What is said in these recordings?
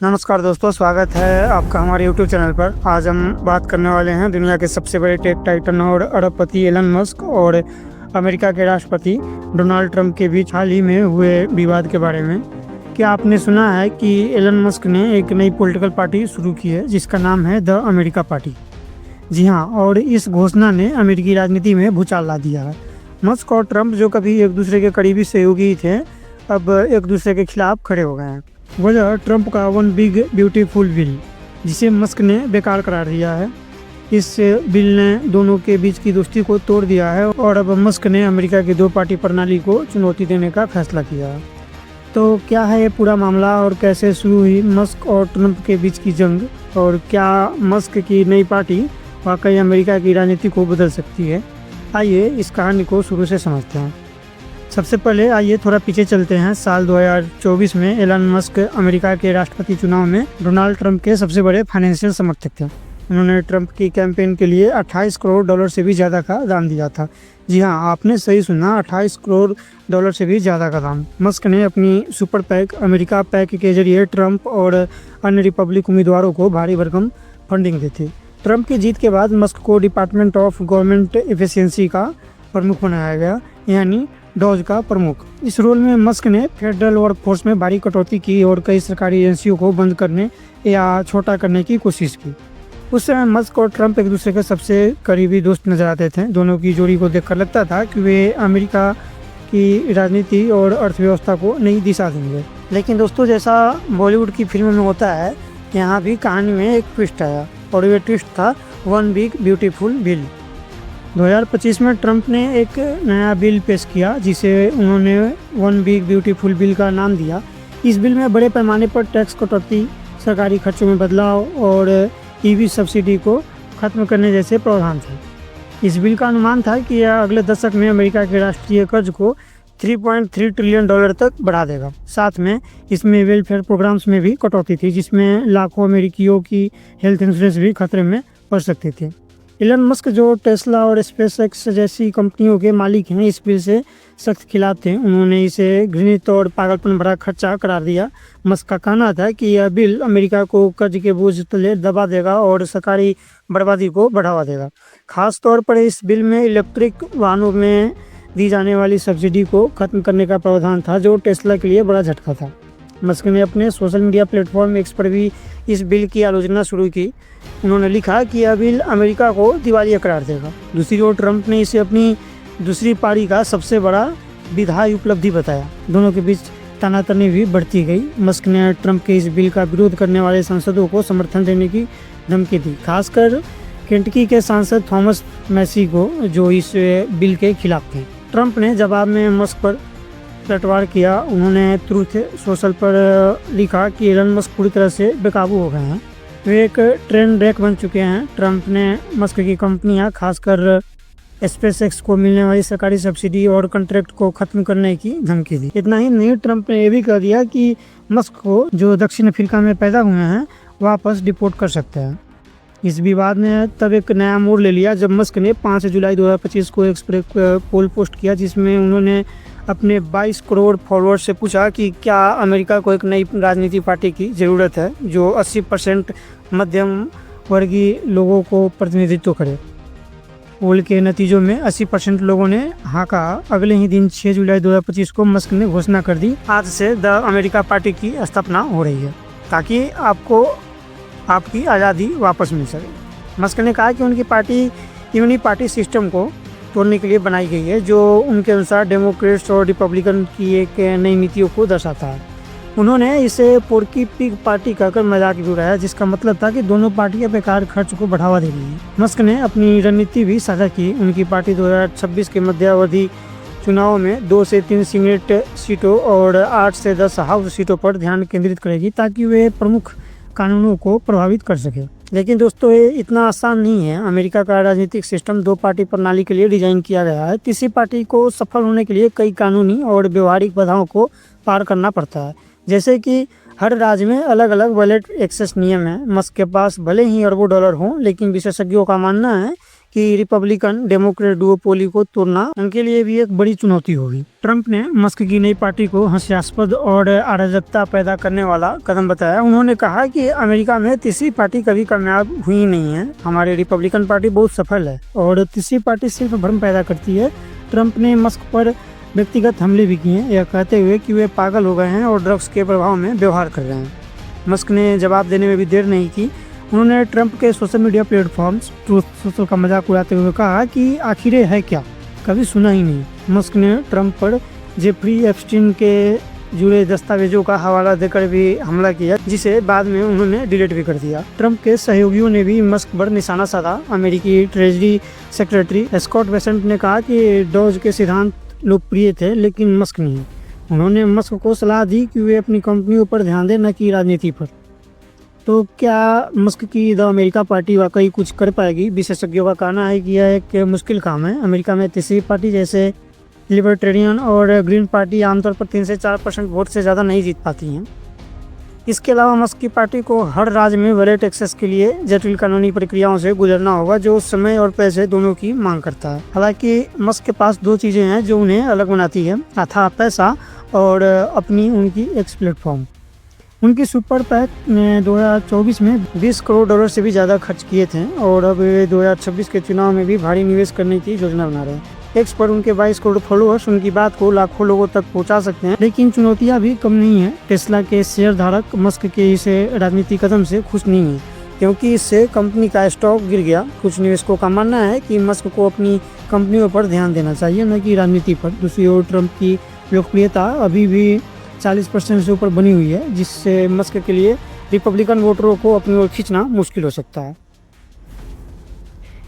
नमस्कार दोस्तों, स्वागत है आपका हमारे YouTube चैनल पर। आज हम बात करने वाले हैं दुनिया के सबसे बड़े टेक टाइटन और अरबपति एलन मस्क और अमेरिका के राष्ट्रपति डोनाल्ड ट्रंप के बीच हाल ही में हुए विवाद के बारे में। क्या आपने सुना है कि एलन मस्क ने एक नई पॉलिटिकल पार्टी शुरू की है जिसका नाम है द अमेरिका पार्टी? जी हाँ, और इस घोषणा ने अमेरिकी राजनीति में भूचाल ला दिया है। मस्क और ट्रंप, जो कभी एक दूसरे के करीबी सहयोगी थे, अब एक दूसरे के खिलाफ खड़े हो गए हैं। वजह ट्रंप का वन बिग ब्यूटीफुल बिल, जिसे मस्क ने बेकार करार दिया है। इस बिल ने दोनों के बीच की दोस्ती को तोड़ दिया है और अब मस्क ने अमेरिका की दो पार्टी प्रणाली को चुनौती देने का फैसला किया है। तो क्या है ये पूरा मामला और कैसे शुरू हुई मस्क और ट्रंप के बीच की जंग, और क्या मस्क की नई पार्टी वाकई अमेरिका की राजनीति को बदल सकती है? आइए इस कहानी को शुरू से समझते हैं। सबसे पहले आइए थोड़ा पीछे चलते हैं। साल 2024 में एलन मस्क अमेरिका के राष्ट्रपति चुनाव में डोनाल्ड ट्रंप के सबसे बड़े फाइनेंशियल समर्थक थे। उन्होंने ट्रंप की कैंपेन के लिए $28 करोड़ से भी ज़्यादा का दान दिया था। जी हाँ, आपने सही सुना, $28 करोड़ से भी ज़्यादा का दान। मस्क ने अपनी सुपर पैक अमेरिका पैक के जरिए ट्रंप और अन्य रिपब्लिक उम्मीदवारों को भारी भरकम फंडिंग दी थी। ट्रंप की जीत के बाद मस्क को डिपार्टमेंट ऑफ गवर्नमेंट एफिशिएंसी का प्रमुख बनाया गया, यानी डॉज का प्रमुख। इस रोल में मस्क ने फेडरल वर्कफोर्स में भारी कटौती की और कई सरकारी एजेंसियों को बंद करने या छोटा करने की कोशिश की। उस समय मस्क और ट्रंप एक दूसरे के सबसे करीबी दोस्त नजर आते थे। दोनों की जोड़ी को देखकर लगता था कि वे अमेरिका की राजनीति और अर्थव्यवस्था को नई दिशा देंगे। लेकिन दोस्तों, जैसा बॉलीवुड की फिल्म में होता है, यहाँ भी कहानी में एक ट्विस्ट आया, और ये ट्विस्ट था वन बिग ब्यूटीफुल बिल। 2025 में ट्रंप ने एक नया बिल पेश किया जिसे उन्होंने वन बिग ब्यूटीफुल बिल का नाम दिया। इस बिल में बड़े पैमाने पर टैक्स कटौती, सरकारी खर्चों में बदलाव और ईवी सब्सिडी को खत्म करने जैसे प्रावधान थे। इस बिल का अनुमान था कि यह अगले दशक में अमेरिका के राष्ट्रीय कर्ज को $3.3 ट्रिलियन तक बढ़ा देगा। साथ में इसमें वेलफेयर प्रोग्राम्स में भी कटौती थी, जिसमें लाखों अमेरिकियों की हेल्थ इंश्योरेंस भी खतरे में पड़ सकती थी। एलन मस्क, जो टेस्ला और स्पेसएक्स जैसी कंपनियों के मालिक हैं, इस बिल से सख्त खिलाफ थे। उन्होंने इसे घृणित और पागलपन भरा खर्चा करार दिया। मस्क का कहना था कि यह बिल अमेरिका को कर्ज के बोझ तले दबा देगा और सरकारी बर्बादी को बढ़ावा देगा। खास तौर पर इस बिल में इलेक्ट्रिक वाहनों में दी जाने वाली सब्सिडी को खत्म करने का प्रावधान था, जो टेस्ला के लिए बड़ा झटका था। मस्क ने अपने सोशल मीडिया प्लेटफॉर्म एक्स पर भी इस बिल की आलोचना शुरू की। उन्होंने लिखा कि यह बिल अमेरिका को दिवालिया करार देगा। दूसरी ओर ट्रंप ने इसे अपनी दूसरी पारी का सबसे बड़ा विधायी उपलब्धि बताया। दोनों के बीच तनातनी भी बढ़ती गई। मस्क ने ट्रंप के इस बिल का विरोध करने वाले सांसदों को समर्थन देने की धमकी दी, खासकर केंटकी के सांसद थॉमस मैसी को, जो इस बिल के खिलाफ थे। ट्रंप ने जवाब में मस्क पर पलटवार किया। उन्होंने ट्रूथ सोशल पर लिखा कि एलन मस्क पूरी तरह से बेकाबू हो गए हैं, वे एक ट्रेन ब्रेक बन चुके हैं। ट्रंप ने मस्क की कंपनियां, खासकर स्पेसएक्स को मिलने वाली सरकारी सब्सिडी और कॉन्ट्रैक्ट को खत्म करने की धमकी दी। इतना ही नहीं, ट्रंप ने यह भी कह दिया कि मस्क को, जो दक्षिण अफ्रीका में पैदा हुए हैं, वापस डिपोर्ट कर सकते हैं। इस विवाद ने तब एक नया मोड़ ले लिया जब मस्क ने 5 जुलाई 2025 को एक पोल पोस्ट किया, जिसमें उन्होंने अपने 22 करोड़ फॉलोअर्स से पूछा कि क्या अमेरिका को एक नई राजनीति पार्टी की ज़रूरत है जो 80% मध्यम वर्गीय लोगों को प्रतिनिधित्व करे। पोल के नतीजों में 80% लोगों ने हाँ कहा। अगले ही दिन 6 जुलाई 2025 को मस्क ने घोषणा कर दी, आज से द अमेरिका पार्टी की स्थापना हो रही है ताकि आपको आपकी आज़ादी वापस मिल सके। मस्क ने कहा कि उनकी पार्टी यूनिपार्टी सिस्टम को तोड़ने के लिए बनाई गई है, जो उनके अनुसार डेमोक्रेट्स और रिपब्लिकन की एक नई नीतियों को दर्शाता है। उन्होंने इसे पोर्की पिग पार्टी कहकर मजाक भी उड़ाया, जिसका मतलब था कि दोनों पार्टियां बेकार खर्च को बढ़ावा दे रही हैं। मस्क ने अपनी रणनीति भी साझा की। उनकी पार्टी 2026 के मध्यावधि चुनाव में 2 से 3 सीनेट सीटों और 8 से 10 हाउस सीटों पर ध्यान केंद्रित करेगी ताकि वे प्रमुख कानूनों को प्रभावित कर सके। लेकिन दोस्तों, ये इतना आसान नहीं है। अमेरिका का राजनीतिक सिस्टम 2 पार्टी प्रणाली के लिए डिजाइन किया गया है। तीसरी पार्टी को सफल होने के लिए कई कानूनी और व्यवहारिक बाधाओं को पार करना पड़ता है, जैसे कि हर राज्य में अलग अलग बैलेट एक्सेस नियम है। मस्क के पास भले ही अरबों डॉलर हों, लेकिन विशेषज्ञों का मानना है कि रिपब्लिकन डेमोक्रेट डुओपोली को तोड़ना उनके लिए भी एक बड़ी चुनौती होगी। ट्रंप ने मस्क की नई पार्टी को हास्यास्पद और अराजकता पैदा करने वाला कदम बताया। उन्होंने कहा कि अमेरिका में तीसरी पार्टी कभी कामयाब हुई नहीं है, हमारी रिपब्लिकन पार्टी बहुत सफल है और तीसरी पार्टी सिर्फ भ्रम पैदा करती है। ट्रंप ने मस्क पर व्यक्तिगत हमले भी किए, यह कहते हुए कि वे पागल हो गए हैं और ड्रग्स के प्रभाव में व्यवहार कर रहे हैं। मस्क ने जवाब देने में भी देर नहीं की। उन्होंने ट्रंप के social media platforms truth social का मजाक उड़ाते हुए कहा कि आखिर है क्या, कभी सुना ही नहीं। मस्क ने ट्रंप पर जेफरी एप्स्टीन के जुड़े दस्तावेजों का हवाला देकर भी हमला किया, जिसे बाद में उन्होंने डिलीट भी कर दिया। ट्रंप के सहयोगियों ने भी मस्क पर निशाना साधा। अमेरिकी ट्रेजरी सेक्रेटरी स्कॉट बेसेंट ने कहा कि डॉज के सिद्धांत लोकप्रिय थे लेकिन मस्क नहीं। उन्होंने मस्क को सलाह दी कि वे अपनी कंपनियों पर ध्यान दें, न कि राजनीति पर। तो क्या मस्क की द अमेरिका पार्टी वाकई कुछ कर पाएगी? विशेषज्ञों का कहना है कि यह एक मुश्किल काम है। अमेरिका में तीसरी पार्टी जैसे लिबर्टेरियन और ग्रीन पार्टी आमतौर पर 3 से 4% वोट से ज़्यादा नहीं जीत पाती हैं। इसके अलावा मस्क की पार्टी को हर राज्य में वैलेट एक्सेस के लिए जटिल कानूनी प्रक्रियाओं से गुजरना होगा, जो समय और पैसे दोनों की मांग करता है। हालांकि मस्क के पास 2 चीज़ें हैं जो उन्हें अलग बनाती है, अथाह पैसा और अपनी उनकी एक्स प्लेटफॉर्म। उनकी सुपर पैक ने 2024 में $20 करोड़ से भी ज़्यादा खर्च किए थे और अब 2026 के चुनाव में भी भारी निवेश करने की योजना बना रहे हैं। एक्स पर उनके 22 करोड़ फॉलोअर्स उनकी बात को लाखों लोगों तक पहुंचा सकते हैं, लेकिन चुनौतियां भी कम नहीं है। टेस्ला के शेयर धारक मस्क के इस राजनीतिक कदम से खुश नहीं है, क्योंकि इससे कंपनी का स्टॉक गिर गया। कुछ निवेशकों का मानना है कि मस्क को अपनी कंपनियों पर ध्यान देना चाहिए, न कि राजनीति पर। दूसरी ओर ट्रंप की लोकप्रियता अभी भी 40% से ऊपर बनी हुई है, जिससे मस्क के लिए रिपब्लिकन वोटरों को अपनी ओर खींचना मुश्किल हो सकता है।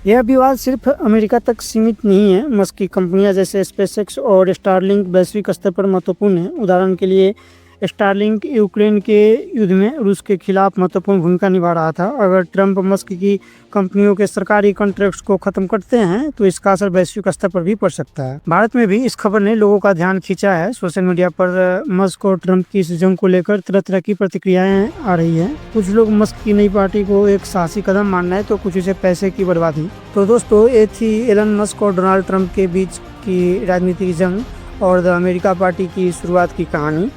यह विवाद सिर्फ अमेरिका तक सीमित नहीं है। मस्क की कंपनियां जैसे स्पेसएक्स और स्टारलिंक वैश्विक स्तर पर महत्वपूर्ण हैं। उदाहरण के लिए स्टारलिंक यूक्रेन के युद्ध में रूस के खिलाफ महत्वपूर्ण भूमिका निभा रहा था। अगर ट्रंप मस्क की कंपनियों के सरकारी कॉन्ट्रैक्ट्स को खत्म करते हैं तो इसका असर वैश्विक स्तर पर भी पड़ सकता है। भारत में भी इस खबर ने लोगों का ध्यान खींचा है। सोशल मीडिया पर मस्क और ट्रंप की इस जंग को लेकर तरह तरह की प्रतिक्रियाएं आ रही हैं। कुछ लोग मस्क की नई पार्टी को एक साहसी कदम मान रहे हैं, तो कुछ इसे पैसे की बर्बादी। तो दोस्तों, ये थी एलन मस्क और डोनाल्ड ट्रंप के बीच की राजनीतिक जंग और द अमेरिका पार्टी की शुरुआत की कहानी।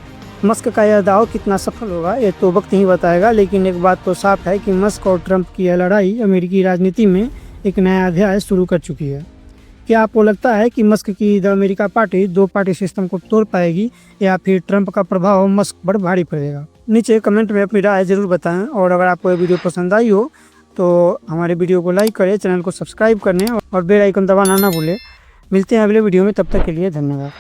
मस्क का यह दाव कितना सफल होगा ये तो वक्त ही बताएगा, लेकिन एक बात तो साफ है कि मस्क और ट्रंप की यह लड़ाई अमेरिकी राजनीति में एक नया अध्याय शुरू कर चुकी है। क्या आपको लगता है कि मस्क की the America party 2 party system को तोड़ पाएगी, या फिर ट्रंप का प्रभाव मस्क पर भारी पड़ेगा? नीचे कमेंट में अपनी राय जरूर बताएं, और अगर आपको ये वीडियो पसंद आई हो तो हमारे वीडियो को लाइक करें, चैनल को सब्सक्राइब करने और बेल आइकन दबाना ना भूलें। मिलते हैं अगले वीडियो में, तब तक के लिए धन्यवाद।